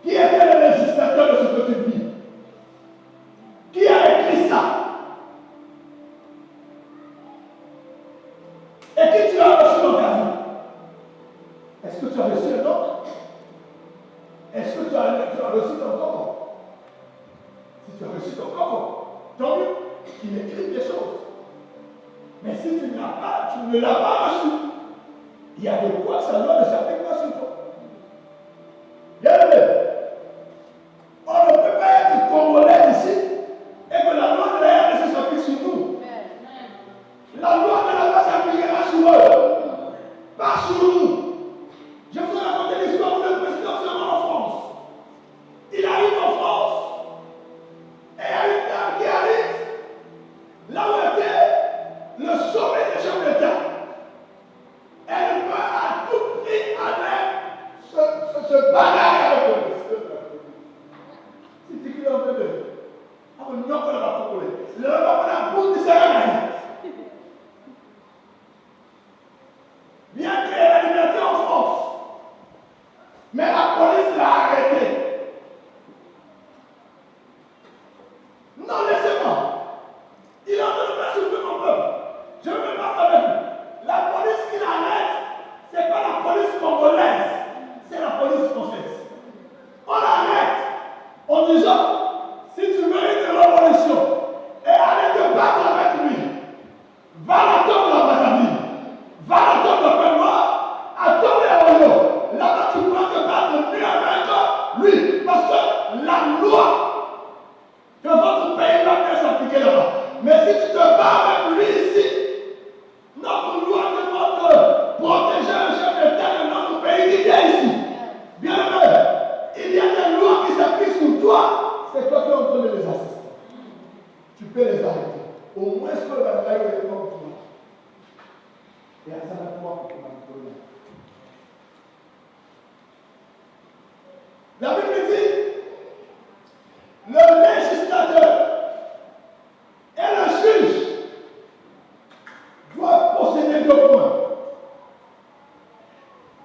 Qui était le législateur de ce que tu vis? Qui a écrit ça? Et qui tu as reçu dans ta vie? Est-ce que tu as reçu un autre? Est-ce que tu as reçu ton corps? Si tu as reçu ton corps, tant mieux, il écrit des choses. Mais si tu ne l'as pas, tu ne l'as pas reçu, il y a de quoi ça doit ne s'applique pas sur toi. Regardez, on ne peut pas être congolais ici et que la loi de la RDC s'applique sur nous. La loi de la loi s'appliquera sur eux, pas sur nous. Je vous ai raconté l'histoire où le président se rend en France. Il arrive en France et il y a une dame qui arrive là où était le sommet des chefs d'État. Elle veut à tout prix aller se bagarrer avec le président de la République. C'est qui est en train de dire? Ah, mais non, on ne va pas couler. Le moment où on a bout de cérémonie. Bien créer la liberté en France. Mais la police l'a arrêté. Non, laissez-moi. Il est en train de faire souffrir mon peuple. Je me parle avec lui. La police qui l'arrête, ce n'est pas la police congolaise, c'est la police française. On l'arrête en disant, si tu veux une révolution et aller te battre avec lui, va l'attendre à Brazzaville, va l'attendre à Pénoir, attends les royaumes. Là-bas, tu pourras te battre mieux avec lui, parce que la loi de votre pays va bien s'appliquer là-bas. Mais si tu te bats avec lui ici, notre loi demande de protéger un chef d'État de notre pays qui vient ici. Bien aimé, il y a des lois qui s'appliquent sur toi, c'est toi qui es en train de les assister. Tu peux les arrêter. Au moins, ce que le bataille est comme toi. Et à ça, la foi pour manipuler. La Bible dit, le législateur et le juge doivent posséder deux points.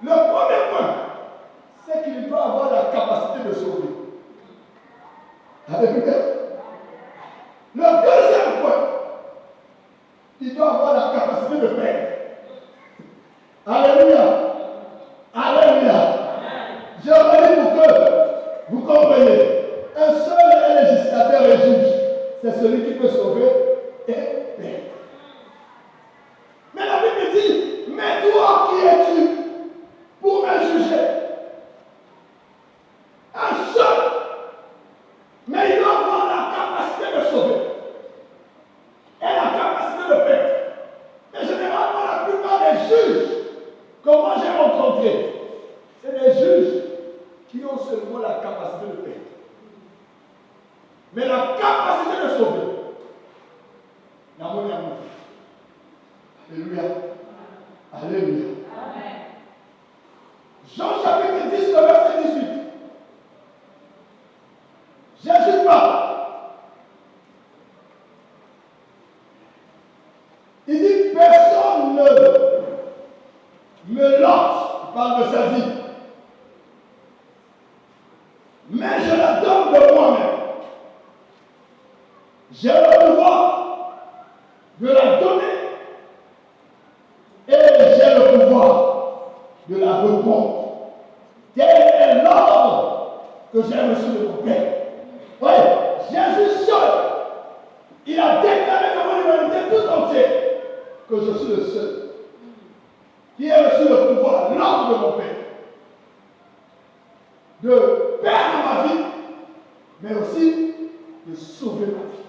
Le premier point, c'est qu'il doit avoir la capacité de sauver. Alléluia. Le deuxième point, il doit avoir la capacité de perdre. Alléluia. Alléluia. Je redis pour que vous compreniez. Un seul est législateur et juge. C'est celui qui peut sauver et perdre. Mais la Bible dit, mais toi qui es-tu pour me juger? Un seul. Mais il doit avoir la capacité de sauver et la capacité de perdre. Mais généralement, la plupart des juges que moi j'ai rencontrés, c'est des juges qui ont seulement la capacité de perdre. Mais la capacité de sauver, Alléluia. Alléluia. Amen. Jean chapitre 10, le verset 18. Jésus parle. Il dit, personne ne me lance, il parle de sa vie, mais je la donne de moi-même. J'ai le pouvoir de la donner et j'ai le pouvoir de la reprendre. Tel est l'ordre que j'ai reçu de mon Père. Oui, Jésus seul, il a déclaré devant l'humanité tout entière que je suis le seul qui a reçu le pouvoir, l'ordre de mon Père, de perdre ma vie, mais aussi de sauver ma vie.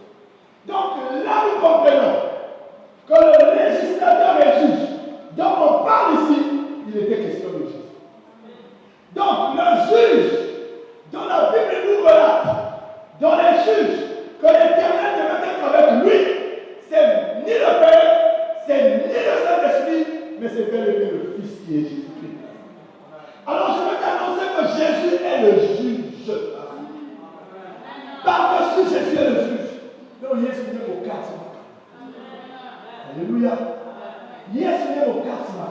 Donc là, nous comprenons que le législateur et juge dont on parle ici, il était question de Jésus. Donc le juge dont la Bible nous relate, est le juge. Par-dessus Jésus est le juge. Donc, Jésus est au quartier. Alléluia. Jésus est au quartier.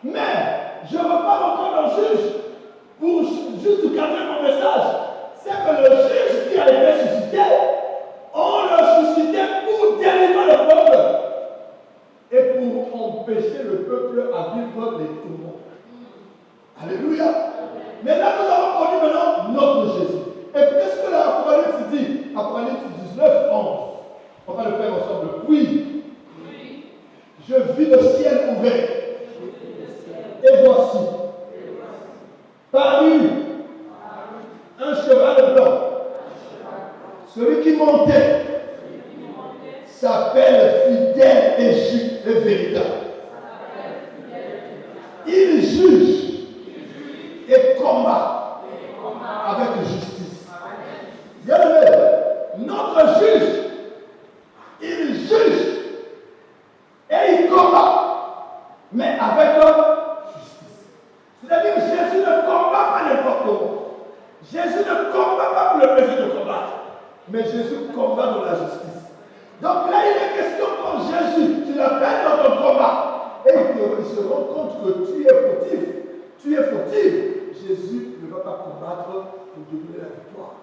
Mais, je ne veux pas encore le juge pour juste cadrer mon message. C'est que le juge qui a été suscité, on le suscitait pour délivrer le peuple et pour empêcher le peuple à vivre les tourments. Alléluia. Mais là, nous avons connu maintenant notre Jésus. Écoutez ce que l'Apocalypse dit. Apocalypse 19, 11. On va le faire ensemble. Puis, je vis le ciel ouvert. Et voici, parut un cheval blanc. Celui qui montait s'appelle fidèle et juste et véritable. Il juge et combat avec justice. Bien aimé, notre juge, il juge et il combat, mais avec justice. C'est-à-dire que Jésus ne combat pas n'importe comment. Jésus ne combat pas pour le plaisir de combattre, mais Jésus combat dans la justice. Donc là, il est question quand Jésus, tu l'appelles dans ton combat, et il se rend compte que tu es fautif. Tu es fautif. Jésus ne va pas combattre pour te donner la victoire.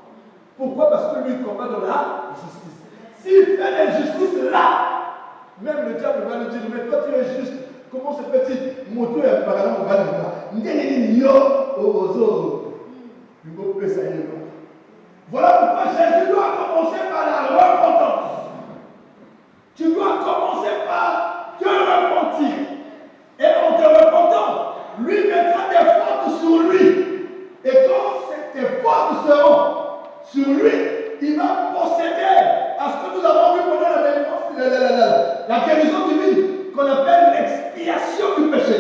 Pourquoi? Parce que lui, il combat dans la justice. S'il fait l'injustice là, même le diable va lui dire, mais toi tu es juste. Comment se fait-il? Moto est par exemple, on va dire là. Voilà pourquoi Jésus doit commencer par la repentance. Tu dois commencer par te repentir. Et en te repentant, lui mettra tes fautes sur lui. Et quand tes fautes seront sur lui, il va procéder à ce que nous avons vu pendant la délivrance, la guérison divine, qu'on appelle l'expiation du péché.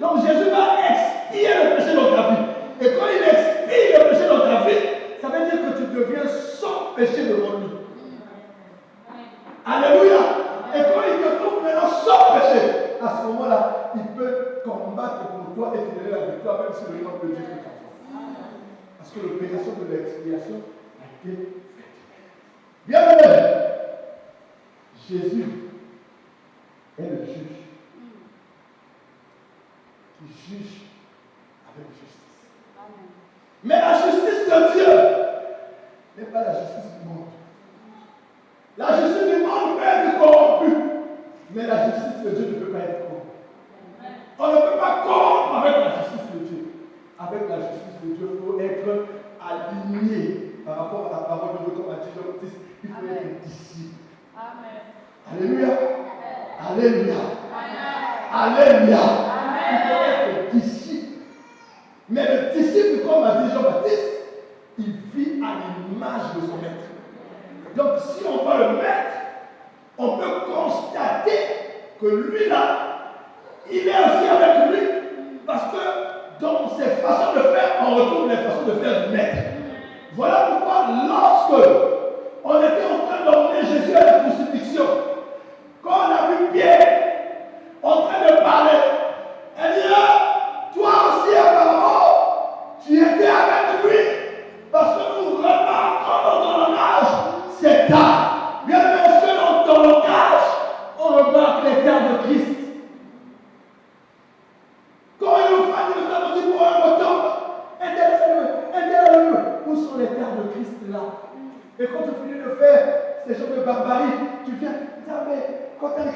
Donc Jésus va expier le péché dans ta vie. Et quand il expie le péché dans ta vie, ça veut dire que tu deviens sans péché devant lui. Alléluia. Et quand il te trouve maintenant sans péché, à ce moment-là, il peut combattre pour toi et te donner la victoire, même si le nom peut dire que tu as. Parce que l'opération de l'expiation a été faite. Bien aimé, Jésus est le juge. Qui juge avec justice. Amen. Mais la justice de Dieu n'est pas la justice du monde. La justice du monde peut être corrompue, mais la justice de Dieu ne peut pas être corrompue. On ne peut pas corrompre avec la justice de Dieu. Avec la justice de Dieu, il faut être aligné par rapport à la parole de Dieu, comme a dit Jean-Baptiste. Il faut être disciple. Amen. Alléluia. Alléluia. Alléluia. Il faut être disciple. Mais le disciple, comme a dit Jean-Baptiste, il vit à l'image de son maître. Donc si on va le mettre, on peut constater que lui là, il est aussi avec lui, parce que dans ses façons de faire, on retrouve les façons de faire du maître. Voilà pourquoi lorsque on était en train d'emmener Jésus à la crucifixion, quand on a vu Pierre en train de parler, elle dit là, toi aussi apparemment, tu étais avec lui, parce que nous remarquons dans ton langage cet art. Bien sûr que dans ton langage, on remarque l'état de Christ. Quand il nous fait nous avons dit pour un retour, intéressez-nous, où sont les terres de Christ là? Et quand tu finis de faire ces choses de barbarie, tu viens, mais quand tu as les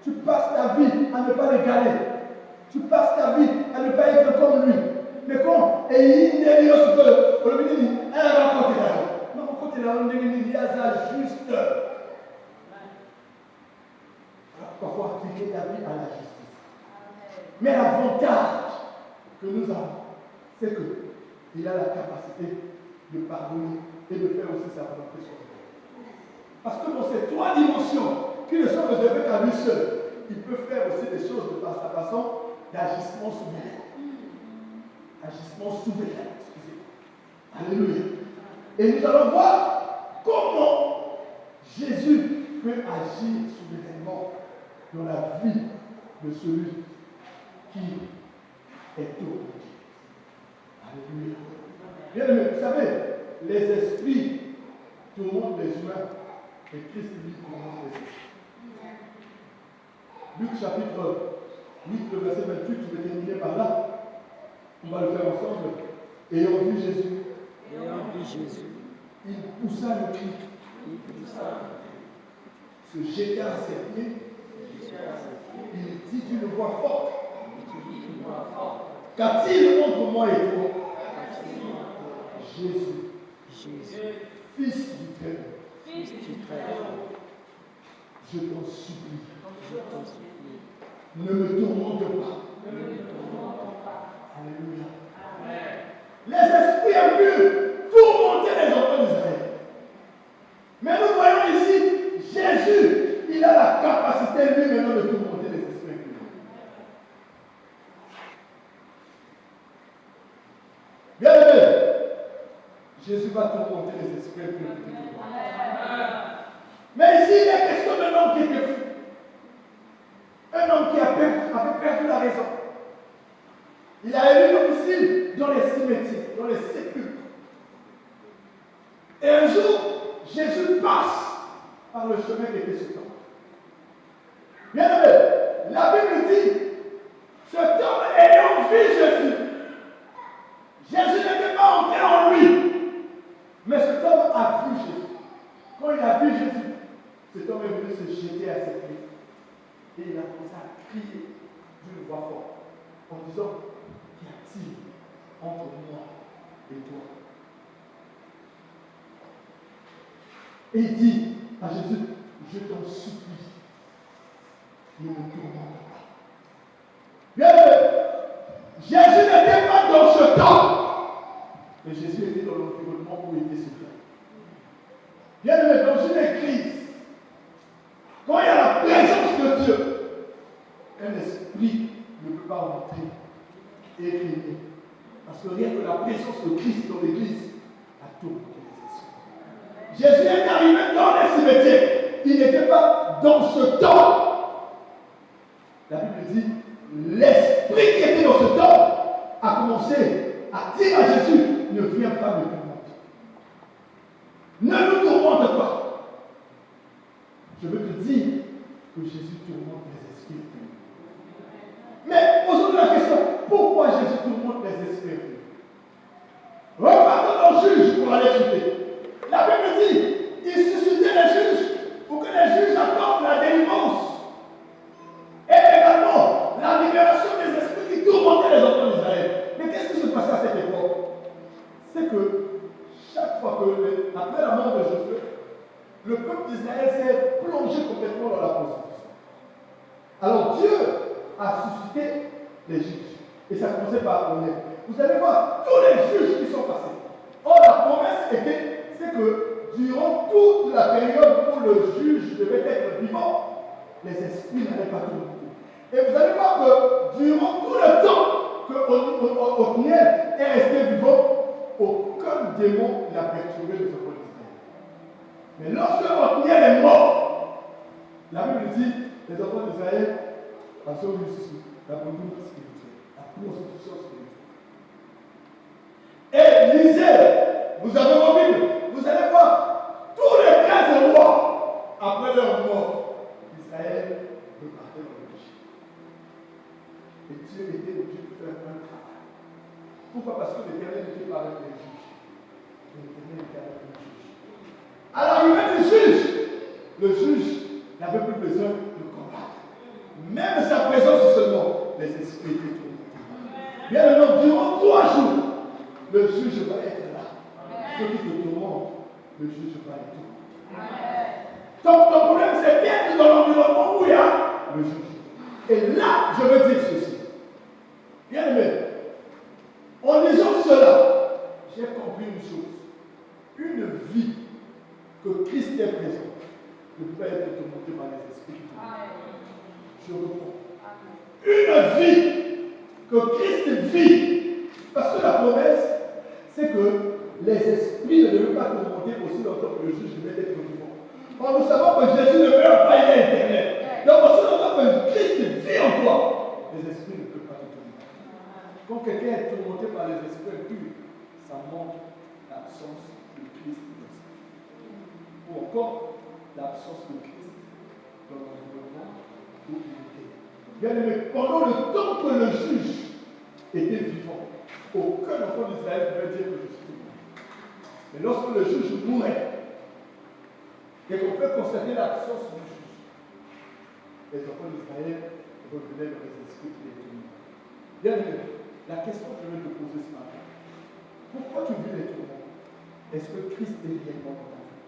tu passes ta vie à ne pas l'égaler. Tu passes ta vie à ne pas être comme lui. Mais quand il y a des choses que le ministre dit, elle va raconter là. Mais quand il y a ça juste. Parfois appliquer ta vie à la justice. Mais l'avantage que nous avons, c'est qu'il a la capacité de pardonner et de faire aussi sa volonté sur nous. Parce que dans ces trois dimensions qui ne sont réservées qu'à lui seul, il peut faire aussi des choses par sa façon d'agissement souverain. Agissement souverain, excusez-moi. Alléluia. Et nous allons voir comment Jésus peut agir souverainement dans la vie de celui qui est tourmenté. Alléluia. Bien aimé, vous savez, les esprits tourmentent les humains et Christ lui tourmente les esprits. Luc chapitre 8, le verset 28, je vais terminer par là. On va le faire ensemble. Ayant vu Jésus, il poussa le cri. Se jeta à ses pieds. Il dit d'une voix forte: qu'a-t-il entre moi et toi, Jésus, Fils du Très-Haut? Je t'en supplie, ne me tourmente pas. Alléluia. Les esprits ont pu tourmenter les enfants d'Israël. Mais nous voyons ici, Jésus, il a la capacité lui maintenant de tourmenter les esprits impurs. Bien aimé, Jésus va tourmenter les esprits impurs. Mais ici, il est question d'un homme qui était fou. Un homme qui avait perdu la raison. Il a élu domicile dans les cimetières, dans les sépulcres. Et un jour, Jésus passe par le chemin qui était ce temps. Bien aimé, la Bible dit, cet homme ayant vu Jésus, Jésus n'était pas entré en lui, mais cet homme a vu Jésus. Quand il a vu Jésus, cet homme est venu se jeter à ses pieds. Et il a commencé à crier d'une voix forte, en disant: qu'y a-t-il entre moi et toi? Et il dit à Jésus: je t'en supplie, ne me tourmente pas. Bien, Jésus n'était pas dans ce temps, mais Jésus était dans l'environnement où il était ce temps. Bien, dans une église, quand il y a la présence de Dieu, un esprit ne peut pas entrer et régner. Parce que rien que la présence de Christ dans l'église a tourmenté les esprits. Jésus est arrivé dans les cimetières. Il n'était pas dans ce temps. La Bible dit, l'esprit qui était dans ce temps a commencé à dire à Jésus: ne viens pas me tourmenter. Ne nous tourmente pas. Je veux te dire que Jésus tourmente les esprits. Mais posons-nous la question, pourquoi Jésus tourmente les esprits? Repartons dans le juge pour aller chuter. La Bible dit, il suscitait les juges pour que les juges accordent la délivrance. Et également, la libération des esprits qui tourmentaient les enfants d'Israël. Mais qu'est-ce qui se passait à cette époque? C'est que chaque fois que, après la mort de Josué, le peuple d'Israël s'est plongé complètement dans la prostitution. Alors Dieu a suscité les juges. Et ça commençait par Onel. Vous allez voir tous les juges qui sont passés. Or, la promesse était, c'est que durant toute la période où le juge devait être vivant, les esprits n'allaient pas tourner. Et vous allez voir que durant tout le temps que Otniel est resté vivant, aucun démon n'a perturbé les enfants d'Israël. Mais lorsque Otniel est mort, la Bible dit, les enfants d'Israël, parce que la conduite spirituelle, la constitution spirituelle. Et lisez, vous avez vos Bibles, vous allez voir tous les 13 rois, après leur mort, Israël repartait dans le péché. Et Dieu était obligé de faire un travail. Pourquoi? Parce que l'Éternel n'était pas avec les juges. L'Éternel était avec les juges. À l'arrivée du juge, le juge n'avait plus besoin de combattre. Même sa présence seulement, les esprits étaient tourmentés. Bien alors, durant 3 jours, le juge va être là. Ceux qui te tourmentent, le juge va être tourmenté. Donc ton problème, c'est d'être dans l'environnement où il y a le juge. Et là, je veux dire ceci. Bien aimé, en disant cela, j'ai compris une chose. Une vie que Christ est présent ne peut pas être tourmentée par les esprits. Je reprends. Une vie que Christ vit. Parce que la promesse, c'est que les esprits ne devaient pas tourmenter aussi longtemps que le juge devait être vivant. Or, nous savons que Jésus ne meurt pas, il est éternel. Donc, aussi longtemps que Christ vit en toi, les esprits ne peuvent pas te tourmenter. Quand quelqu'un est tourmenté par les esprits impurs, ça montre l'absence de Christ dans l'esprit. Ou encore l'absence de Christ dans l'environnement où il était. Bien aimé, pendant le temps que le juge était vivant, aucun enfant d'Israël ne pouvait dire que je suis vivant. Mais lorsque le juge mourait, et qu'on peut constater l'absence du juge, les enfants d'Israël revenaient dans les esprits qui étaient tournés. Bien aimé, la question que je vais te poser ce matin, pourquoi tu vis les tourments? Est-ce que Christ est réellement dans ta vie?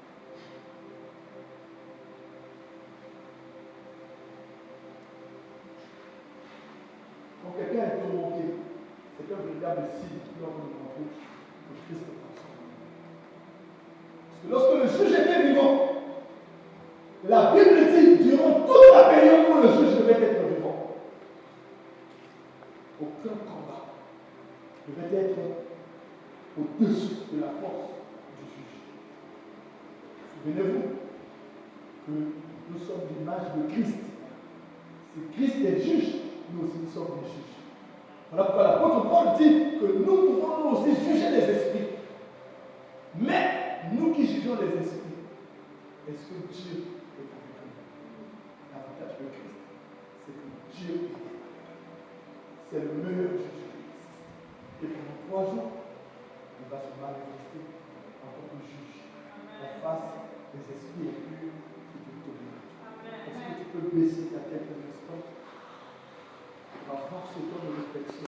Quand quelqu'un est tourmenté, c'est un véritable signe qui doit nous montrer que Christ est dans son vie. Parce que lorsque le juge était vivant, la Bible dit, durant toute la période où le juge devait être vivant, aucun combat devait être au-dessus de la force du juge. Souvenez-vous que nous sommes l'image de Christ. Si Christ est juge, nous aussi nous sommes des juges. Voilà pourquoi l'apôtre Paul dit que nous pouvons nous aussi juger les esprits. Mais nous qui jugeons les esprits, est-ce que Dieu est avec nous? L'avantage de Christ, c'est que Dieu est avec nous. C'est le meilleur juge qui existe. Et pendant 3 jours, il va se manifester en tant que juge en face des esprits impurs qui te tournent. Est-ce que tu peux baisser ta tête un instant? On va voir ce temps de